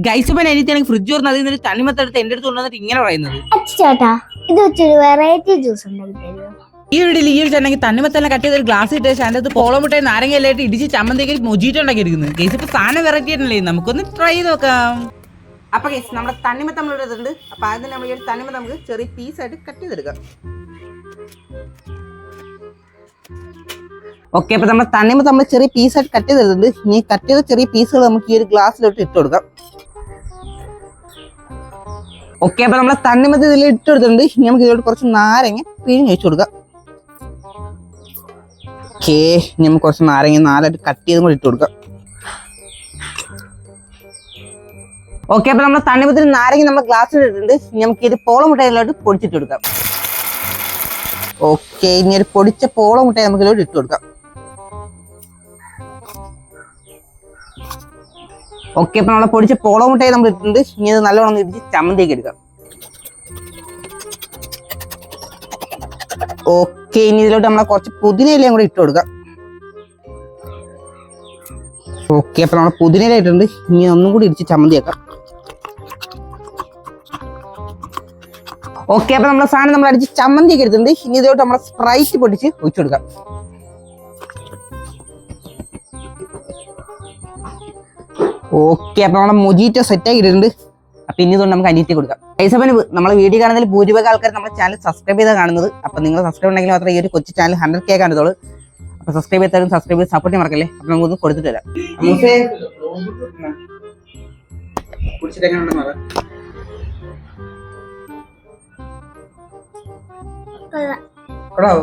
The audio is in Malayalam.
ഗൈസ് ഇപ്പം എനിക്ക് ഫ്രിഡ്ജ് തുറന്ന് അതിൽ നിന്ന് തണ്ണിമത്തെടുത്ത് എന്റെ അടുത്ത് കൊണ്ടുവന്നിട്ട് ഇങ്ങനെ പറയുന്നത്, ചേട്ടാ ഇത് വെച്ചൊരു വെറൈറ്റി ജ്യൂസ് ഉണ്ടാക്കി. ഈ വീട്ടിൽ ഈ ഒരു ചേട്ടനെങ്കിൽ തണ്ണിമത്തെല്ലാം കട്ട് ചെയ്ത് ഒരു ഗ്ലാസ് ഇട്ട് അതിൻ്റെ അകത്ത് പോളമുട്ടയും നാരങ്ങയെല്ലാം ഇടിച്ച് ചമ്മന്തിക്ക് മൊജീറ്റോ ഉണ്ടാക്കിയിരിക്കുന്നത്. ഗൈസ് ഇപ്പൊ സാധനം വെറൈറ്റി ആയിട്ടല്ലേ, നമുക്കൊന്ന് ട്രൈ ചെയ്ത് നോക്കാം. അപ്പൊ ഗൈസ് നമ്മുടെ തണ്ണിമത്ത നമ്മളിവിടെ ഇടുന്നുണ്ട്. അപ്പൊ ആദ്യം നമ്മൾ ഈ ഒരു തണ്ണിമത്ത നമുക്ക് ചെറിയ പീസായിട്ട് കട്ട് ചെയ്തെടുക്കാം. ഓക്കെ, അപ്പൊ നമ്മുടെ തണ്ണിമത്ത നമ്മൾ ചെറിയ പീസായിട്ട് കട്ട് ചെയ്തെടുത്തിട്ടുണ്ട്. ഇനി കട്ട് ചെയ്ത ചെറിയ പീസുകൾ നമുക്ക് ഈ ഒരു ഗ്ലാസ്സിലോട്ട് ഇട്ട് കൊടുക്കാം. ഓക്കെ, അപ്പൊ നമ്മളെ തണ്ണിമത്ത ഇതിൽ ഇട്ട് കൊടുത്തിട്ടുണ്ട്. ഇനി നമുക്ക് ഇതിലോട്ട് കുറച്ച് നാരങ്ങ പിഴിഞ്ഞ് വെച്ച് കൊടുക്കാം. ഓക്കെ, ഇനി നമുക്ക് കുറച്ച് നാരങ്ങ നാലായിട്ട് കട്ട് ചെയ്തും കൂടി ഇട്ട് കൊടുക്കാം. ഓക്കെ, അപ്പൊ നമ്മുടെ തണ്ണിമത്തിന് നാരങ്ങ നമ്മൾ ഗ്ലാസ്സിൽ ഇട്ടിട്ടുണ്ട്. ഇനി നമുക്ക് ഇത് പോളമുട്ടയിലോട്ട് പൊടിച്ചിട്ട് കൊടുക്കാം. ഓക്കെ, ഇനി ഒരു പൊടിച്ച പോളമുട്ട നമുക്ക് ഇതിലോട്ട് ഇട്ട് കൊടുക്കാം. ഓക്കെ, അപ്പൊ നമ്മളെ പൊടിച്ച പോളമുട്ടയെ നമ്മൾ ഇട്ടിട്ടുണ്ട്. ഇനി ഇത് നല്ലോണം ഇടിച്ച് ചമ്മന്തിയൊക്കെ എടുക്കാം. ഓക്കെ, ഇനി ഇതിലോട്ട് നമ്മളെ കുറച്ച് പുതിനയിലയും കൂടി ഇട്ട് കൊടുക്കാം. ഓക്കെ, അപ്പൊ നമ്മളെ പുതിനയില ഇട്ടിട്ടുണ്ട്. ഇനി ഒന്നും കൂടി ഇടിച്ച് ചമ്മന്തിയാക്കാം. ഓക്കെ, അപ്പൊ നമ്മളെ സാധനം നമ്മൾ അടിച്ച് ചമ്മന്തിയൊക്കെ എടുത്തിട്ടുണ്ട്. ഇനി ഇതിലോട്ട് നമ്മളെ സ്പ്രൈറ്റ് പൊടിച്ച് ഒഴിച്ചു കൊടുക്കാം. ഓക്കെ, അപ്പൊ നമ്മളെ മൊജീറ്റോ സെറ്റ് ആക്കിയിട്ടുണ്ട്. അപ്പൊ ഇനി ഇതുകൊണ്ട് നമുക്ക് അനിയത്തി കൊടുക്കാം. ഐസപ്പന് നമ്മളെ വീഡിയോ കാണുന്നതിൽ ഭൂരിഭാഗം ആൾക്കാർ നമ്മുടെ ചാനൽ സബ്സ്ക്രൈബ് ചെയ്താൽ കാണുന്നത്. അപ്പൊ നിങ്ങൾ സബ്സ്ക്രൈബ് ഉണ്ടെങ്കിൽ മാത്രമേ ഈ ഒരു കൊച്ചു ചാനൽ 100K കാണുന്നുള്ളൂ. അപ്പൊ സബ്സ്ക്രൈബ് ചെയ്താലും സബ്സ്ക്രൈബ് ചെയ്ത് സപ്പോർട്ട് മറക്കല്ലേ. അപ്പൊ നമുക്കൊന്ന് കൊടുത്തിട്ട് വരാം. കൊള്ളാം.